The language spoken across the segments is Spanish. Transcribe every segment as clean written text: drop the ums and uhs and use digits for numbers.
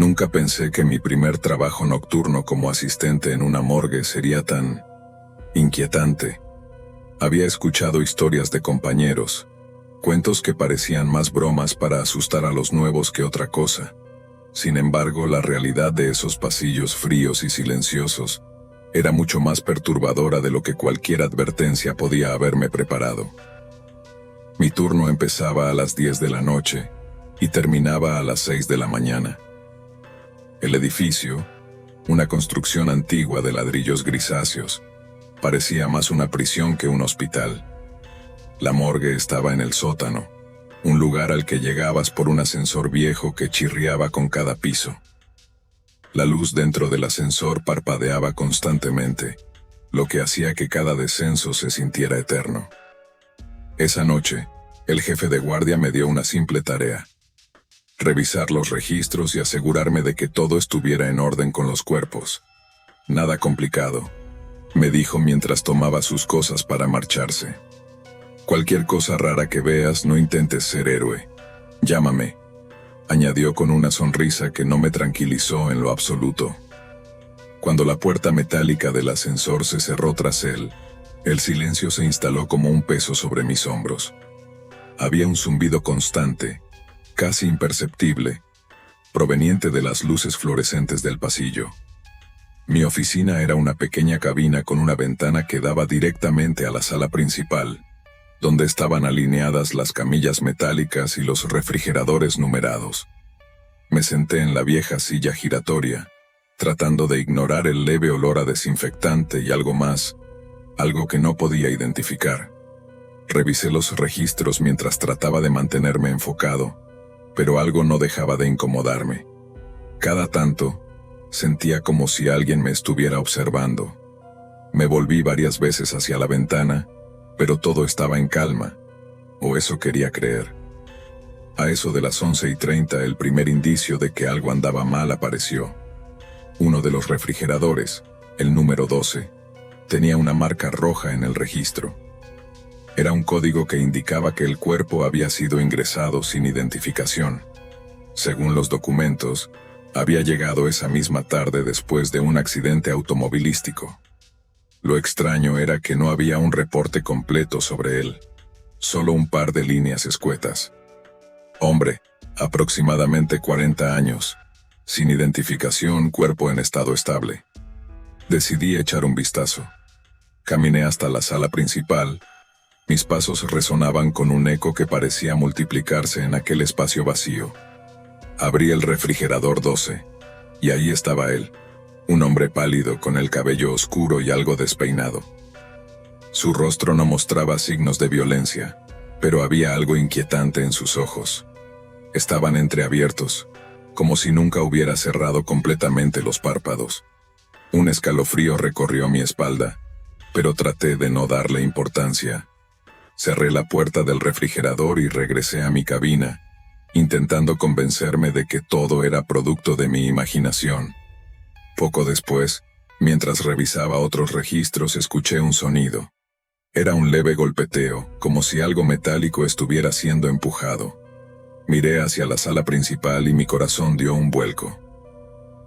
Nunca pensé que mi primer trabajo nocturno como asistente en una morgue sería tan inquietante. Había escuchado historias de compañeros, cuentos que parecían más bromas para asustar a los nuevos que otra cosa. Sin embargo, la realidad de esos pasillos fríos y silenciosos era mucho más perturbadora de lo que cualquier advertencia podía haberme preparado. Mi turno empezaba a las 10 de la noche y terminaba a las 6 de la mañana. El edificio, una construcción antigua de ladrillos grisáceos, parecía más una prisión que un hospital. La morgue estaba en el sótano, un lugar al que llegabas por un ascensor viejo que chirriaba con cada piso. La luz dentro del ascensor parpadeaba constantemente, lo que hacía que cada descenso se sintiera eterno. Esa noche, el jefe de guardia me dio una simple tarea: revisar los registros y asegurarme de que todo estuviera en orden con los cuerpos. Nada complicado, me dijo mientras tomaba sus cosas para marcharse. Cualquier cosa rara que veas, no intentes ser héroe. Llámame, añadió con una sonrisa que no me tranquilizó en lo absoluto. Cuando la puerta metálica del ascensor se cerró tras él, el silencio se instaló como un peso sobre mis hombros. Había un zumbido constante, casi imperceptible, proveniente de las luces fluorescentes del pasillo. Mi oficina era una pequeña cabina con una ventana que daba directamente a la sala principal, donde estaban alineadas las camillas metálicas y los refrigeradores numerados. Me senté en la vieja silla giratoria, tratando de ignorar el leve olor a desinfectante y algo más, algo que no podía identificar. Revisé los registros mientras trataba de mantenerme enfocado, pero algo no dejaba de incomodarme. Cada tanto, sentía como si alguien me estuviera observando. Me volví varias veces hacia la ventana, pero todo estaba en calma, o eso quería creer. A eso de las 11:30, el primer indicio de que algo andaba mal apareció. Uno de los refrigeradores, el número 12, tenía una marca roja en el registro. Era un código que indicaba que el cuerpo había sido ingresado sin identificación. Según los documentos, había llegado esa misma tarde después de un accidente automovilístico. Lo extraño era que no había un reporte completo sobre él, solo un par de líneas escuetas. Hombre, aproximadamente 40 años, sin identificación, cuerpo en estado estable. Decidí echar un vistazo. Caminé hasta la sala principal. Mis pasos resonaban con un eco que parecía multiplicarse en aquel espacio vacío. Abrí el refrigerador 12, y ahí estaba él, un hombre pálido con el cabello oscuro y algo despeinado. Su rostro no mostraba signos de violencia, pero había algo inquietante en sus ojos. Estaban entreabiertos, como si nunca hubiera cerrado completamente los párpados. Un escalofrío recorrió mi espalda, pero traté de no darle importancia. Cerré la puerta del refrigerador y regresé a mi cabina, intentando convencerme de que todo era producto de mi imaginación. Poco después, mientras revisaba otros registros, escuché un sonido. Era un leve golpeteo, como si algo metálico estuviera siendo empujado. Miré hacia la sala principal y mi corazón dio un vuelco.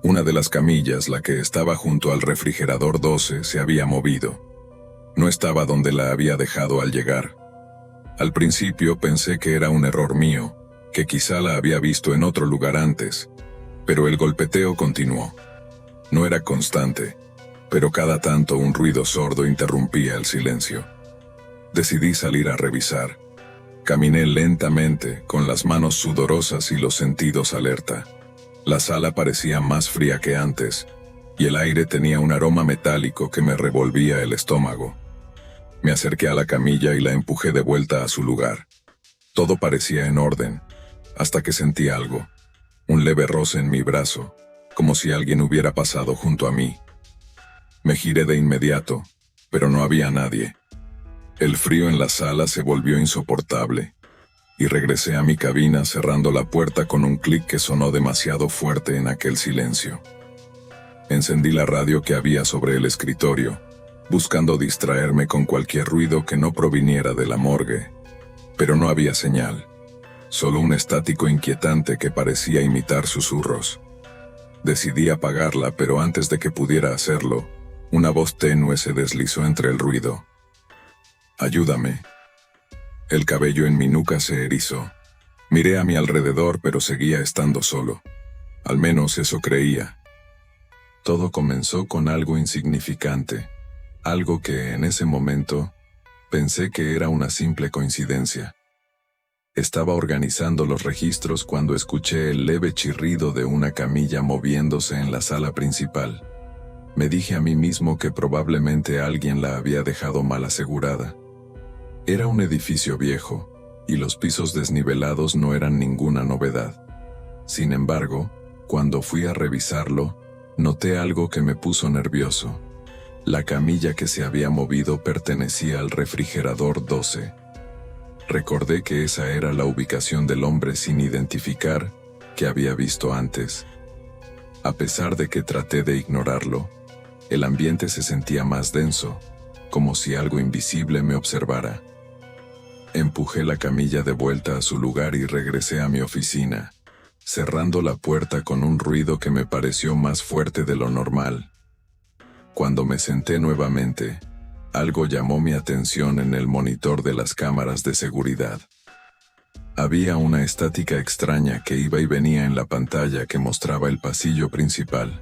Una de las camillas, la que estaba junto al refrigerador 12, se había movido. No estaba donde la había dejado al llegar. Al principio pensé que era un error mío, que quizá la había visto en otro lugar antes, pero el golpeteo continuó. No era constante, pero cada tanto un ruido sordo interrumpía el silencio. Decidí salir a revisar. Caminé lentamente, con las manos sudorosas y los sentidos alerta. La sala parecía más fría que antes, y el aire tenía un aroma metálico que me revolvía el estómago. Me acerqué a la camilla y la empujé de vuelta a su lugar. Todo parecía en orden, hasta que sentí algo, un leve roce en mi brazo, como si alguien hubiera pasado junto a mí. Me giré de inmediato, pero no había nadie. El frío en la sala se volvió insoportable, y regresé a mi cabina cerrando la puerta con un clic que sonó demasiado fuerte en aquel silencio. Encendí la radio que había sobre el escritorio, buscando distraerme con cualquier ruido que no proviniera de la morgue, pero no había señal, solo un estático inquietante que parecía imitar susurros. Decidí apagarla, pero antes de que pudiera hacerlo, una voz tenue se deslizó entre el ruido. «Ayúdame». El cabello en mi nuca se erizó. Miré a mi alrededor, pero seguía estando solo. Al menos eso creía. Todo comenzó con algo insignificante, algo que en ese momento pensé que era una simple coincidencia. Estaba organizando los registros cuando escuché el leve chirrido de una camilla moviéndose en la sala principal. Me dije a mí mismo que probablemente alguien la había dejado mal asegurada. Era un edificio viejo, y los pisos desnivelados no eran ninguna novedad. Sin embargo, cuando fui a revisarlo, noté algo que me puso nervioso. La camilla que se había movido pertenecía al refrigerador 12. Recordé que esa era la ubicación del hombre sin identificar que había visto antes. A pesar de que traté de ignorarlo, el ambiente se sentía más denso, como si algo invisible me observara. Empujé la camilla de vuelta a su lugar y regresé a mi oficina, cerrando la puerta con un ruido que me pareció más fuerte de lo normal. Cuando me senté nuevamente, algo llamó mi atención en el monitor de las cámaras de seguridad. Había una estática extraña que iba y venía en la pantalla que mostraba el pasillo principal.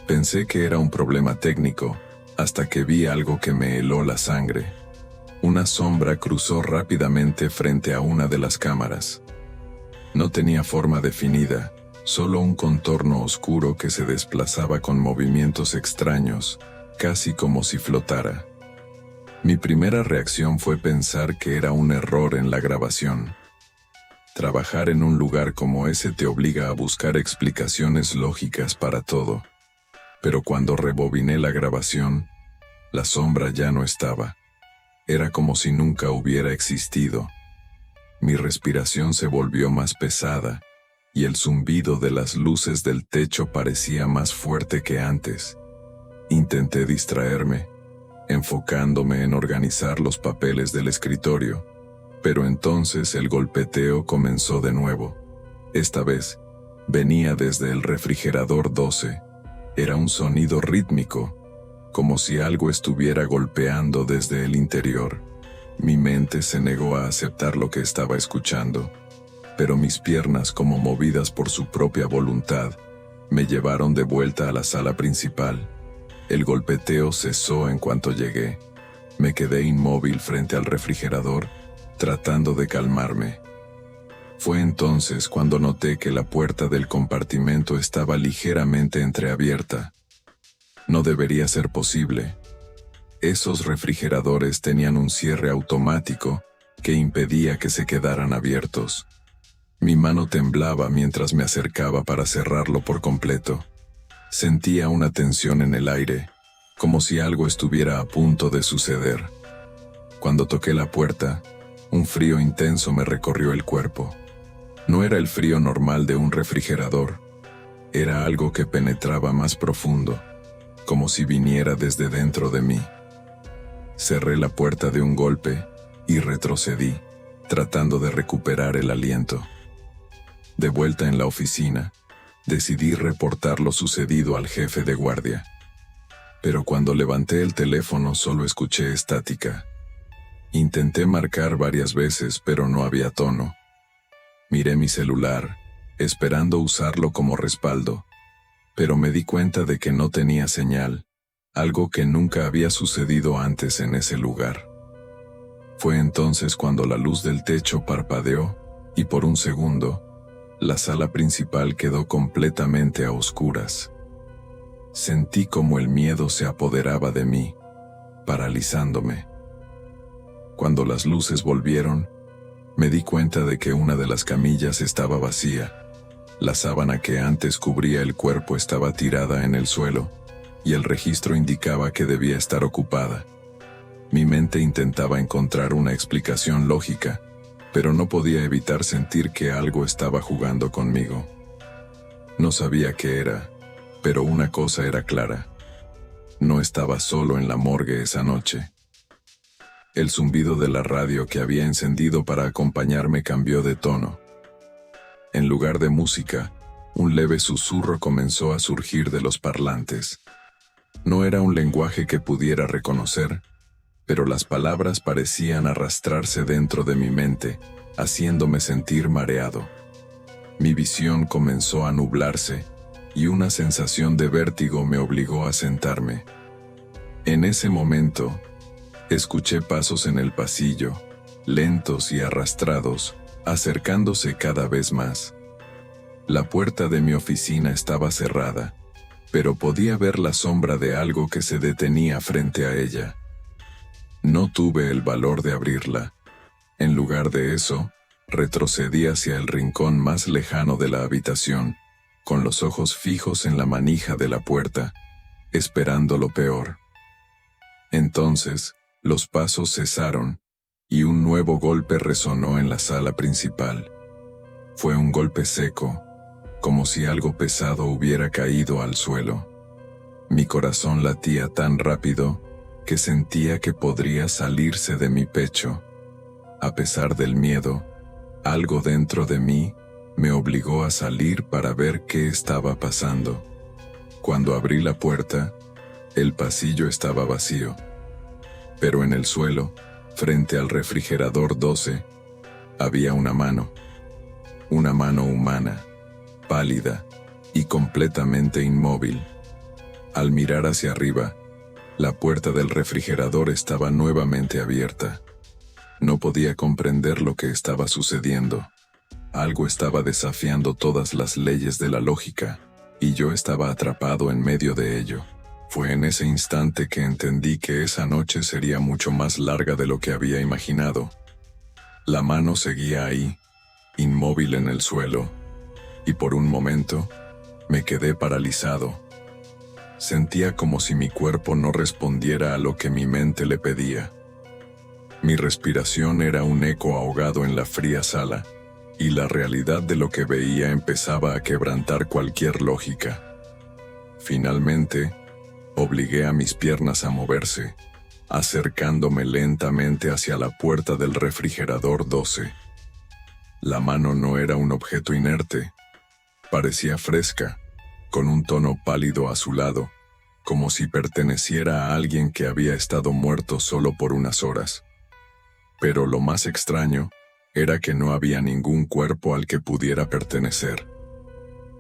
Pensé que era un problema técnico, hasta que vi algo que me heló la sangre. Una sombra cruzó rápidamente frente a una de las cámaras. No tenía forma definida, solo un contorno oscuro que se desplazaba con movimientos extraños, casi como si flotara. Mi primera reacción fue pensar que era un error en la grabación. Trabajar en un lugar como ese te obliga a buscar explicaciones lógicas para todo. Pero cuando rebobiné la grabación, la sombra ya no estaba. Era como si nunca hubiera existido. Mi respiración se volvió más pesada, y el zumbido de las luces del techo parecía más fuerte que antes. Intenté distraerme, enfocándome en organizar los papeles del escritorio, pero entonces el golpeteo comenzó de nuevo. Esta vez, venía desde el refrigerador 12. Era un sonido rítmico, como si algo estuviera golpeando desde el interior. Mi mente se negó a aceptar lo que estaba escuchando, pero mis piernas, como movidas por su propia voluntad, me llevaron de vuelta a la sala principal. El golpeteo cesó en cuanto llegué. Me quedé inmóvil frente al refrigerador, tratando de calmarme. Fue entonces cuando noté que la puerta del compartimento estaba ligeramente entreabierta. No debería ser posible. Esos refrigeradores tenían un cierre automático que impedía que se quedaran abiertos. Mi mano temblaba mientras me acercaba para cerrarlo por completo. Sentía una tensión en el aire, como si algo estuviera a punto de suceder. Cuando toqué la puerta, un frío intenso me recorrió el cuerpo. No era el frío normal de un refrigerador. Era algo que penetraba más profundo, como si viniera desde dentro de mí. Cerré la puerta de un golpe y retrocedí, tratando de recuperar el aliento. De vuelta en la oficina, decidí reportar lo sucedido al jefe de guardia. Pero cuando levanté el teléfono solo escuché estática. Intenté marcar varias veces, pero no había tono. Miré mi celular, esperando usarlo como respaldo, pero me di cuenta de que no tenía señal, algo que nunca había sucedido antes en ese lugar. Fue entonces cuando la luz del techo parpadeó, y por un segundo, la sala principal quedó completamente a oscuras. Sentí como el miedo se apoderaba de mí, paralizándome. Cuando las luces volvieron, me di cuenta de que una de las camillas estaba vacía. La sábana que antes cubría el cuerpo estaba tirada en el suelo, y el registro indicaba que debía estar ocupada. Mi mente intentaba encontrar una explicación lógica, pero no podía evitar sentir que algo estaba jugando conmigo. No sabía qué era, pero una cosa era clara. No estaba solo en la morgue esa noche. El zumbido de la radio que había encendido para acompañarme cambió de tono. En lugar de música, Un leve susurro comenzó a surgir de los parlantes. No era un lenguaje que pudiera reconocer, pero las palabras parecían arrastrarse dentro de mi mente, haciéndome sentir mareado. Mi visión comenzó a nublarse, y una sensación de vértigo me obligó a sentarme. En ese momento, escuché pasos en el pasillo, lentos y arrastrados, acercándose cada vez más. La puerta de mi oficina estaba cerrada, pero podía ver la sombra de algo que se detenía frente a ella. No tuve el valor de abrirla. En lugar de eso, retrocedí hacia el rincón más lejano de la habitación, con los ojos fijos en la manija de la puerta, esperando lo peor. Entonces, los pasos cesaron, y un nuevo golpe resonó en la sala principal. Fue un golpe seco, como si algo pesado hubiera caído al suelo. Mi corazón latía tan rápido que sentía que podría salirse de mi pecho. A pesar del miedo, algo dentro de mí me obligó a salir para ver qué estaba pasando. Cuando abrí la puerta, el pasillo estaba vacío. Pero en el suelo, frente al refrigerador 12, había una mano humana, pálida y completamente inmóvil. Al mirar hacia arriba, la puerta del refrigerador estaba nuevamente abierta. No podía comprender lo que estaba sucediendo. Algo estaba desafiando todas las leyes de la lógica, y yo estaba atrapado en medio de ello. Fue en ese instante que entendí que esa noche sería mucho más larga de lo que había imaginado. La mano seguía ahí, inmóvil en el suelo, y por un momento, me quedé paralizado. Sentía como si mi cuerpo no respondiera a lo que mi mente le pedía. Mi respiración era un eco ahogado en la fría sala, y la realidad de lo que veía empezaba a quebrantar cualquier lógica. Finalmente, obligué a mis piernas a moverse, acercándome lentamente hacia la puerta del refrigerador 12. La mano no era un objeto inerte. Parecía fresca, con un tono pálido azulado, como si perteneciera a alguien que había estado muerto solo por unas horas. Pero lo más extraño era que no había ningún cuerpo al que pudiera pertenecer.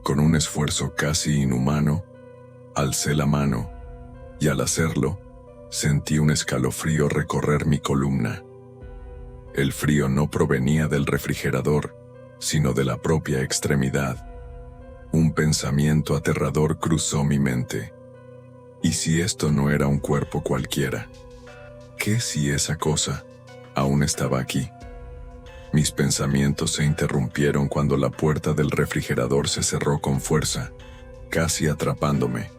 Con un esfuerzo casi inhumano, alcé la mano, y al hacerlo, sentí un escalofrío recorrer mi columna. El frío no provenía del refrigerador, sino de la propia extremidad. Un pensamiento aterrador cruzó mi mente. ¿Y si esto no era un cuerpo cualquiera? ¿Qué si esa cosa aún estaba aquí? Mis pensamientos se interrumpieron cuando la puerta del refrigerador se cerró con fuerza, casi atrapándome.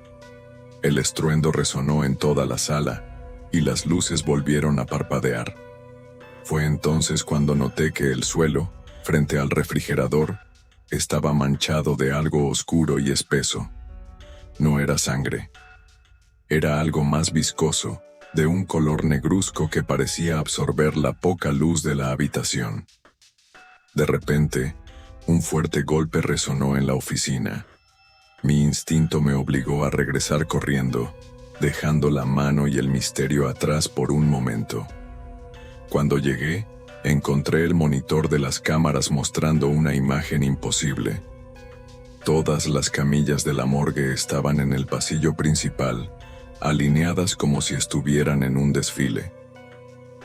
El estruendo resonó en toda la sala, y las luces volvieron a parpadear. Fue entonces cuando noté que el suelo, frente al refrigerador, estaba manchado de algo oscuro y espeso. No era sangre. Era algo más viscoso, de un color negruzco que parecía absorber la poca luz de la habitación. De repente, un fuerte golpe resonó en la oficina. Mi instinto me obligó a regresar corriendo, dejando la mano y el misterio atrás por un momento. Cuando llegué, encontré el monitor de las cámaras mostrando una imagen imposible. Todas las camillas de la morgue estaban en el pasillo principal, alineadas como si estuvieran en un desfile.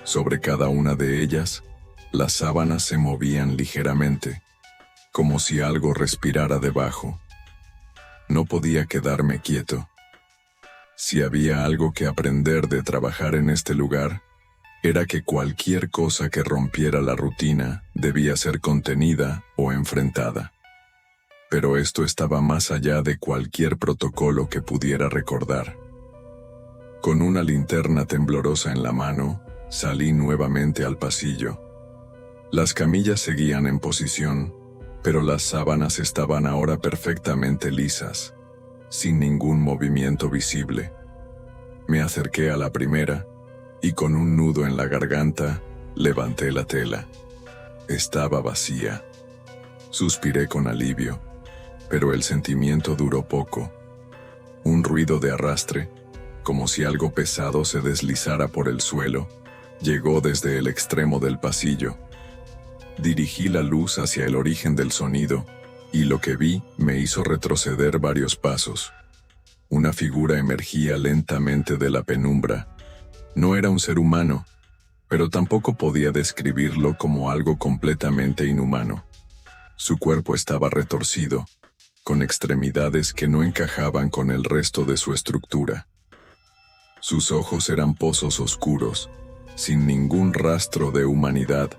Sobre cada una de ellas, las sábanas se movían ligeramente, como si algo respirara debajo. No podía quedarme quieto. Si había algo que aprender de trabajar en este lugar, era que cualquier cosa que rompiera la rutina debía ser contenida o enfrentada. Pero esto estaba más allá de cualquier protocolo que pudiera recordar. Con una linterna temblorosa en la mano, salí nuevamente al pasillo. Las camillas seguían en posición, pero las sábanas estaban ahora perfectamente lisas, sin ningún movimiento visible. Me acerqué a la primera, y con un nudo en la garganta, levanté la tela. Estaba vacía. Suspiré con alivio. pero el sentimiento duró poco. Un ruido de arrastre, como si algo pesado se deslizara por el suelo, llegó desde el extremo del pasillo. Dirigí la luz hacia el origen del sonido, y lo que vi me hizo retroceder varios pasos. Una figura emergía lentamente de la penumbra. No era un ser humano, pero tampoco podía describirlo como algo completamente inhumano. Su cuerpo estaba retorcido, con extremidades que no encajaban con el resto de su estructura. Sus ojos eran pozos oscuros, sin ningún rastro de humanidad,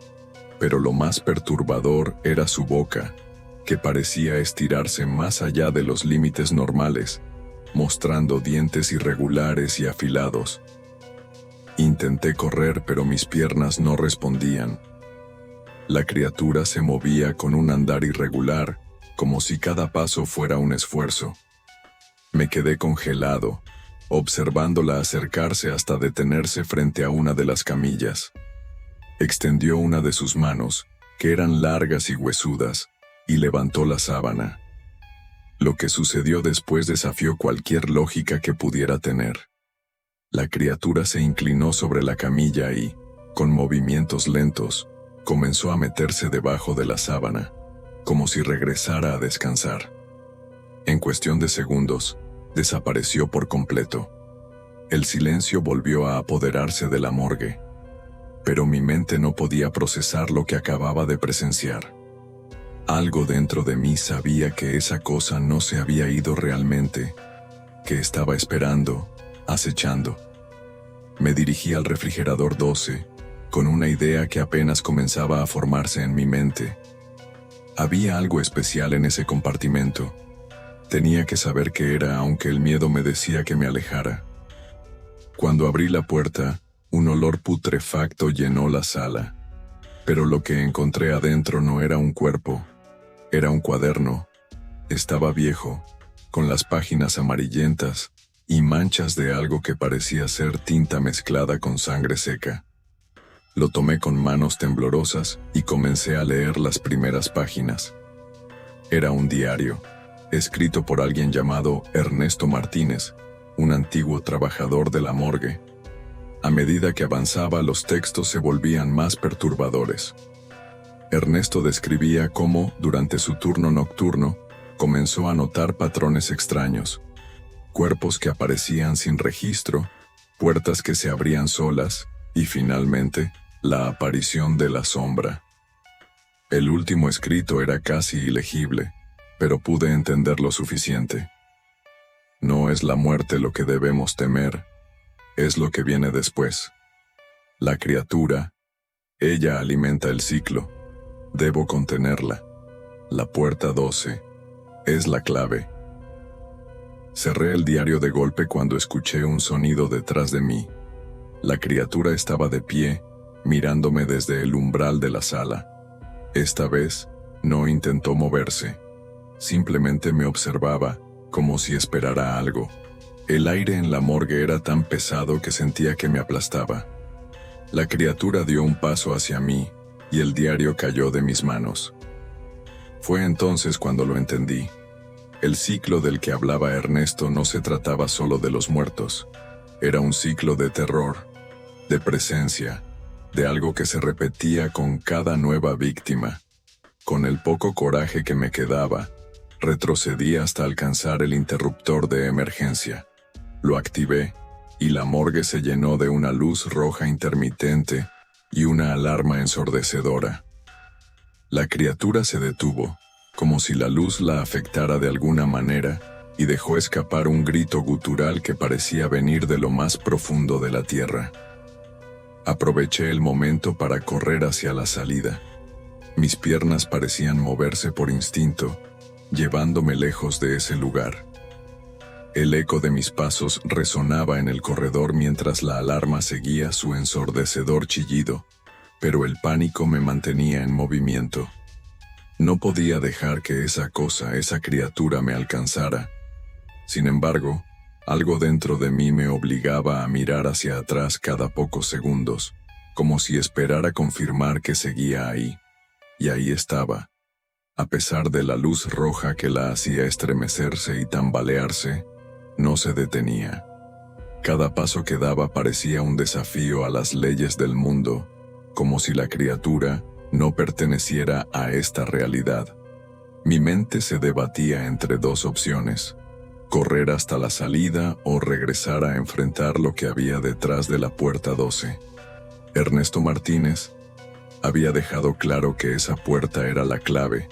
pero lo más perturbador era su boca, que parecía estirarse más allá de los límites normales, mostrando dientes irregulares y afilados. Intenté correr, pero mis piernas no respondían. La criatura se movía con un andar irregular, como si cada paso fuera un esfuerzo. Me quedé congelado, observándola acercarse hasta detenerse frente a una de las camillas. Extendió una de sus manos, que eran largas y huesudas, y levantó la sábana. Lo que sucedió después desafió cualquier lógica que pudiera tener. La criatura se inclinó sobre la camilla y, con movimientos lentos, comenzó a meterse debajo de la sábana, como si regresara a descansar. En cuestión de segundos, desapareció por completo. El silencio volvió a apoderarse de la morgue, pero mi mente no podía procesar lo que acababa de presenciar. Algo dentro de mí sabía que esa cosa no se había ido realmente, que estaba esperando, acechando. Me dirigí al refrigerador 12, con una idea que apenas comenzaba a formarse en mi mente. Había algo especial en ese compartimento. Tenía que saber qué era, aunque el miedo me decía que me alejara. Cuando abrí la puerta, un olor putrefacto llenó la sala. Pero lo que encontré adentro no era un cuerpo, era un cuaderno. Estaba viejo, con las páginas amarillentas y manchas de algo que parecía ser tinta mezclada con sangre seca. Lo tomé con manos temblorosas y comencé a leer las primeras páginas. Era un diario, escrito por alguien llamado Ernesto Martínez, un antiguo trabajador de la morgue. A medida que avanzaba, los textos se volvían más perturbadores. Ernesto describía cómo, durante su turno nocturno, comenzó a notar patrones extraños. Cuerpos que aparecían sin registro, puertas que se abrían solas, y finalmente, la aparición de la sombra. El último escrito era casi ilegible, pero pude entender lo suficiente. No es la muerte lo que debemos temer, es lo que viene después. La criatura, ella alimenta el ciclo. Debo contenerla. La puerta 12 es la clave. Cerré el diario de golpe cuando escuché un sonido detrás de mí. La criatura estaba de pie, mirándome desde el umbral de la sala. Esta vez, no intentó moverse. Simplemente me observaba, como si esperara algo. El aire en la morgue era tan pesado que sentía que me aplastaba. La criatura dio un paso hacia mí, y el diario cayó de mis manos. Fue entonces cuando lo entendí. El ciclo del que hablaba Ernesto no se trataba solo de los muertos. Era un ciclo de terror, de presencia, de algo que se repetía con cada nueva víctima. Con el poco coraje que me quedaba, retrocedí hasta alcanzar el interruptor de emergencia. Lo activé, y la morgue se llenó de una luz roja intermitente y una alarma ensordecedora. La criatura se detuvo, como si la luz la afectara de alguna manera, y dejó escapar un grito gutural que parecía venir de lo más profundo de la tierra. Aproveché el momento para correr hacia la salida. Mis piernas parecían moverse por instinto, llevándome lejos de ese lugar. El eco de mis pasos resonaba en el corredor mientras la alarma seguía su ensordecedor chillido, pero el pánico me mantenía en movimiento. No podía dejar que esa criatura me alcanzara. Sin embargo, algo dentro de mí me obligaba a mirar hacia atrás cada pocos segundos, como si esperara confirmar que seguía ahí. Y ahí estaba, A pesar de la luz roja que la hacía estremecerse y tambalearse, no se detenía. Cada paso que daba parecía un desafío a las leyes del mundo, como si la criatura no perteneciera a esta realidad. Mi mente se debatía entre dos opciones: correr hasta la salida o regresar a enfrentar lo que había detrás de la puerta 12. Ernesto Martínez había dejado claro que esa puerta era la clave,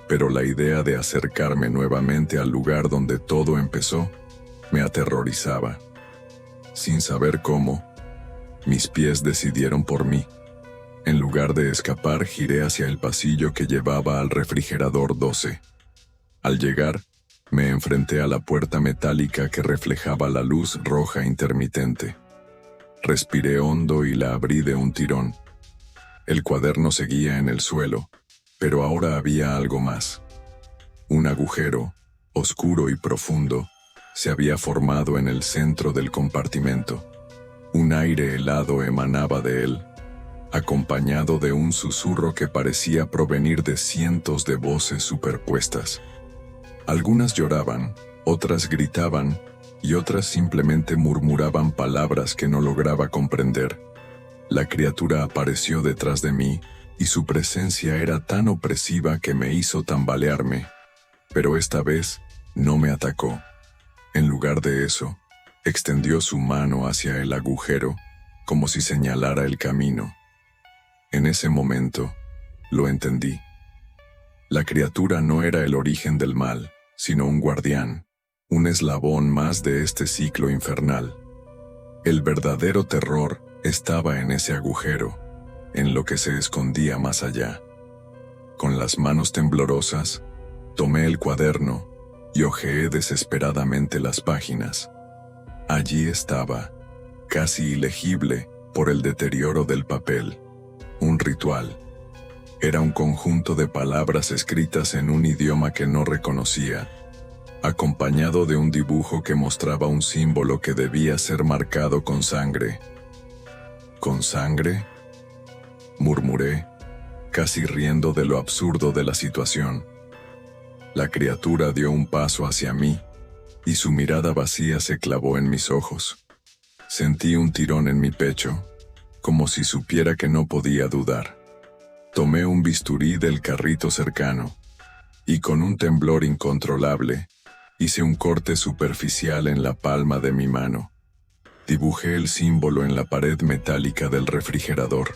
pero la idea de acercarme nuevamente al lugar donde todo empezó me aterrorizaba. Sin saber cómo, mis pies decidieron por mí. En lugar de escapar, giré hacia el pasillo que llevaba al refrigerador 12. Al llegar, me enfrenté a la puerta metálica que reflejaba la luz roja intermitente. Respiré hondo y la abrí de un tirón. El cuaderno seguía en el suelo, pero ahora había algo más. Un agujero, oscuro y profundo, se había formado en el centro del compartimento. Un aire helado emanaba de él, acompañado de un susurro que parecía provenir de cientos de voces superpuestas. Algunas lloraban, otras gritaban, y otras simplemente murmuraban palabras que no lograba comprender. La criatura apareció detrás de mí, y su presencia era tan opresiva que me hizo tambalearme. Pero esta vez no me atacó. En lugar de eso, extendió su mano hacia el agujero, como si señalara el camino. En ese momento, lo entendí. La criatura no era el origen del mal, sino un guardián, un eslabón más de este ciclo infernal. El verdadero terror estaba en ese agujero, en lo que se escondía más allá. Con las manos temblorosas, tomé el cuaderno y hojeé desesperadamente las páginas. Allí estaba, casi ilegible por el deterioro del papel, un ritual. Era un conjunto de palabras escritas en un idioma que no reconocía, acompañado de un dibujo que mostraba un símbolo que debía ser marcado con sangre. ¿Con sangre?, murmuré, casi riendo de lo absurdo de la situación. La criatura dio un paso hacia mí, y su mirada vacía se clavó en mis ojos. Sentí un tirón en mi pecho, como si supiera que no podía dudar. Tomé un bisturí del carrito cercano, y con un temblor incontrolable, hice un corte superficial en la palma de mi mano. Dibujé el símbolo en la pared metálica del refrigerador.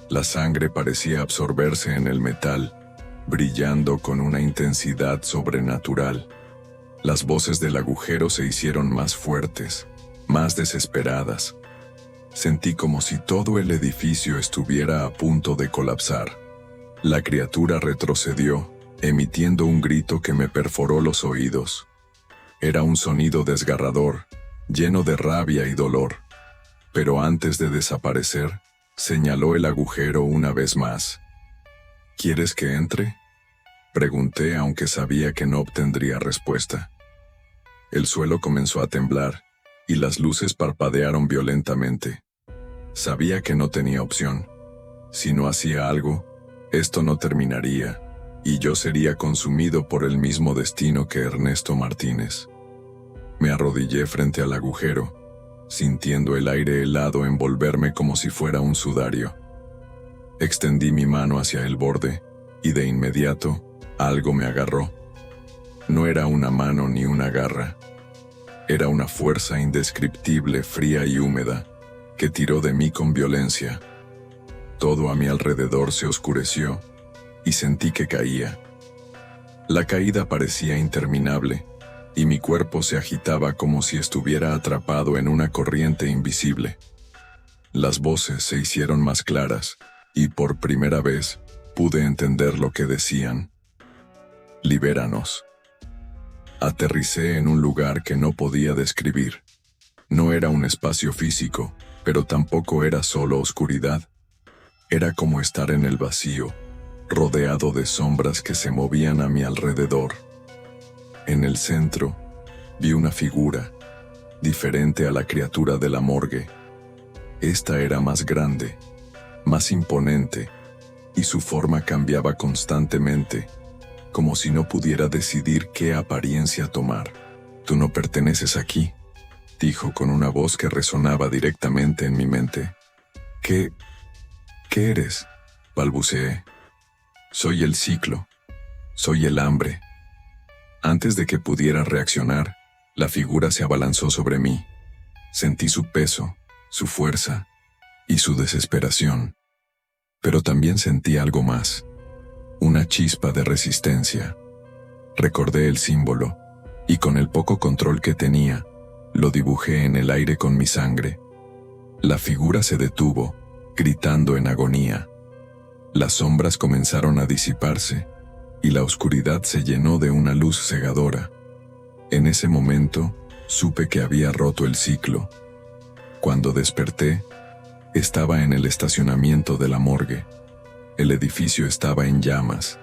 La sangre parecía absorberse en el metal, brillando con una intensidad sobrenatural. Las voces del agujero se hicieron más fuertes, más desesperadas. Sentí como si todo el edificio estuviera a punto de colapsar. La criatura retrocedió, emitiendo un grito que me perforó los oídos. Era un sonido desgarrador, lleno de rabia y dolor. Pero antes de desaparecer, señaló el agujero una vez más. ¿Quieres que entre?, pregunté, aunque sabía que no obtendría respuesta. El suelo comenzó a temblar, y las luces parpadearon violentamente. Sabía que no tenía opción. Si no hacía algo, esto no terminaría, y yo sería consumido por el mismo destino que Ernesto Martínez. Me arrodillé frente al agujero, sintiendo el aire helado envolverme como si fuera un sudario. Extendí mi mano hacia el borde, y de inmediato, algo me agarró. No era una mano ni una garra. Era una fuerza indescriptible, fría y húmeda, que tiró de mí con violencia. Todo a mi alrededor se oscureció, y sentí que caía. La caída parecía interminable, y mi cuerpo se agitaba como si estuviera atrapado en una corriente invisible. Las voces se hicieron más claras, y por primera vez pude entender lo que decían. Libéranos. Aterricé en un lugar que no podía describir. No era un espacio físico, pero tampoco era solo oscuridad. Era como estar en el vacío, rodeado de sombras que se movían a mi alrededor. En el centro, vi una figura, diferente a la criatura de la morgue. Esta era más grande, más imponente, y su forma cambiaba constantemente, como si no pudiera decidir qué apariencia tomar. «Tú no perteneces aquí», dijo con una voz que resonaba directamente en mi mente. ¿Qué eres?», balbuceé. «Soy el ciclo. Soy el hambre». Antes de que pudiera reaccionar, la figura se abalanzó sobre mí. Sentí su peso, su fuerza y su desesperación. Pero también sentí algo más, una chispa de resistencia. Recordé el símbolo, y con el poco control que tenía, lo dibujé en el aire con mi sangre. La figura se detuvo, gritando en agonía. Las sombras comenzaron a disiparse, y la oscuridad se llenó de una luz cegadora. En ese momento, supe que había roto el ciclo. Cuando desperté, estaba en el estacionamiento de la morgue. El edificio estaba en llamas,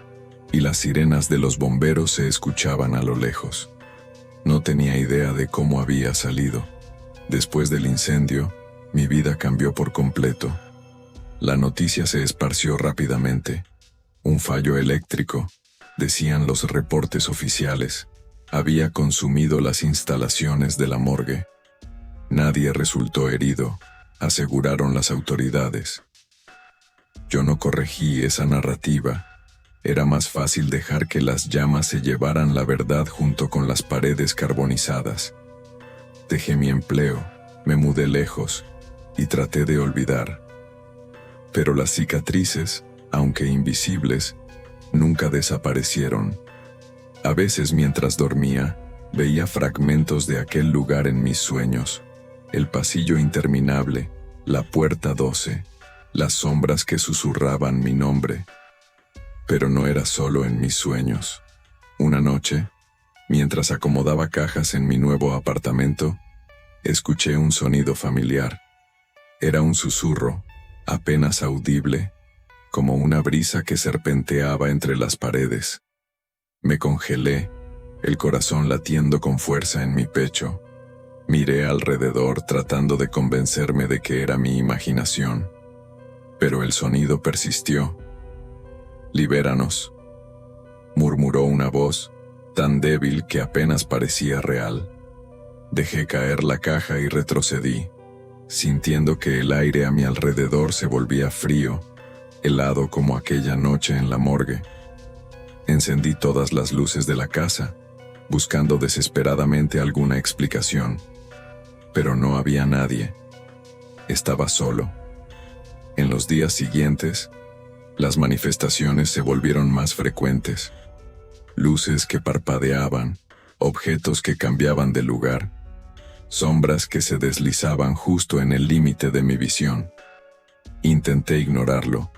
y las sirenas de los bomberos se escuchaban a lo lejos. No tenía idea de cómo había salido. Después del incendio, mi vida cambió por completo. La noticia se esparció rápidamente. Un fallo eléctrico, decían los reportes oficiales, había consumido las instalaciones de la morgue. Nadie resultó herido, aseguraron las autoridades. Yo no corregí esa narrativa. Era más fácil dejar que las llamas se llevaran la verdad junto con las paredes carbonizadas. Dejé mi empleo, me mudé lejos y traté de olvidar. Pero las cicatrices, aunque invisibles, nunca desaparecieron. A veces mientras dormía, veía fragmentos de aquel lugar en mis sueños. El pasillo interminable, la puerta 12, las sombras que susurraban mi nombre. Pero no era solo en mis sueños. Una noche, mientras acomodaba cajas en mi nuevo apartamento, escuché un sonido familiar. Era un susurro, apenas audible, como una brisa que serpenteaba entre las paredes. Me congelé, el corazón latiendo con fuerza en mi pecho. Miré alrededor tratando de convencerme de que era mi imaginación. Pero el sonido persistió. «Libéranos», murmuró una voz, tan débil que apenas parecía real. Dejé caer la caja y retrocedí, sintiendo que el aire a mi alrededor se volvía frío, helado como aquella noche en la morgue. Encendí todas las luces de la casa, buscando desesperadamente alguna explicación. Pero no había nadie. Estaba solo. En los días siguientes, las manifestaciones se volvieron más frecuentes. Luces que parpadeaban, objetos que cambiaban de lugar, sombras que se deslizaban justo en el límite de mi visión. Intenté ignorarlo,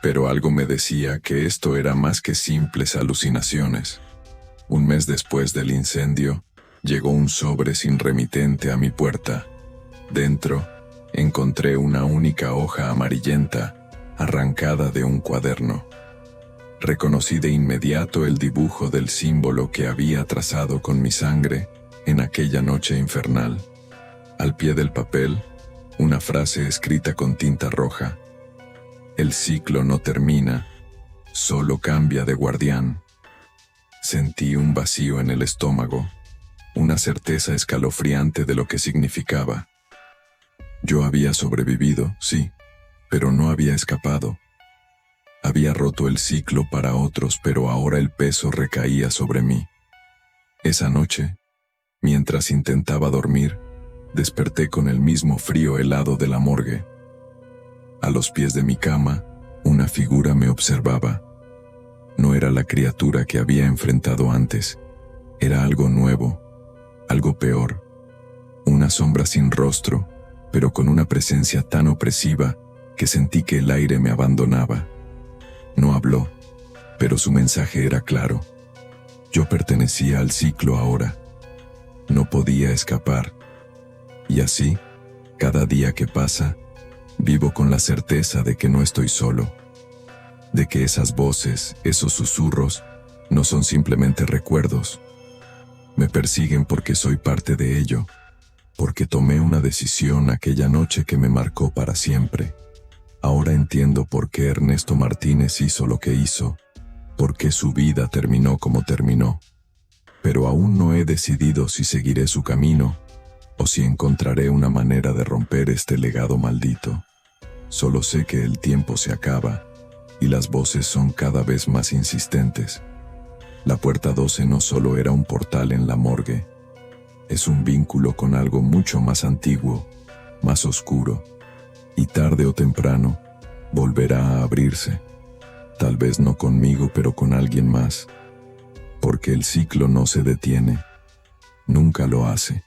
pero algo me decía que esto era más que simples alucinaciones. Un mes después del incendio, llegó un sobre sin remitente a mi puerta. Dentro, encontré una única hoja amarillenta, arrancada de un cuaderno. Reconocí de inmediato el dibujo del símbolo que había trazado con mi sangre en aquella noche infernal. Al pie del papel, una frase escrita con tinta roja. «El ciclo no termina, solo cambia de guardián». Sentí un vacío en el estómago, una certeza escalofriante de lo que significaba. Yo había sobrevivido, sí, pero no había escapado. Había roto el ciclo para otros, pero ahora el peso recaía sobre mí. Esa noche, mientras intentaba dormir, desperté con el mismo frío helado de la morgue. A los pies de mi cama, una figura me observaba. No era la criatura que había enfrentado antes. Era algo nuevo, algo peor. Una sombra sin rostro, pero con una presencia tan opresiva que sentí que el aire me abandonaba. No habló, pero su mensaje era claro. Yo pertenecía al ciclo ahora. No podía escapar. Y así, cada día que pasa, vivo con la certeza de que no estoy solo. De que esas voces, esos susurros, no son simplemente recuerdos. Me persiguen porque soy parte de ello, porque tomé una decisión aquella noche que me marcó para siempre. Ahora entiendo por qué Ernesto Martínez hizo lo que hizo. por qué su vida terminó como terminó. Pero aún no he decidido si seguiré su camino o si encontraré una manera de romper este legado maldito. Solo sé que el tiempo se acaba y las voces son cada vez más insistentes. La puerta 12 no solo era un portal en la morgue, es un vínculo con algo mucho más antiguo, más oscuro, y tarde o temprano volverá a abrirse. Tal vez no conmigo, pero con alguien más, porque el ciclo no se detiene, nunca lo hace.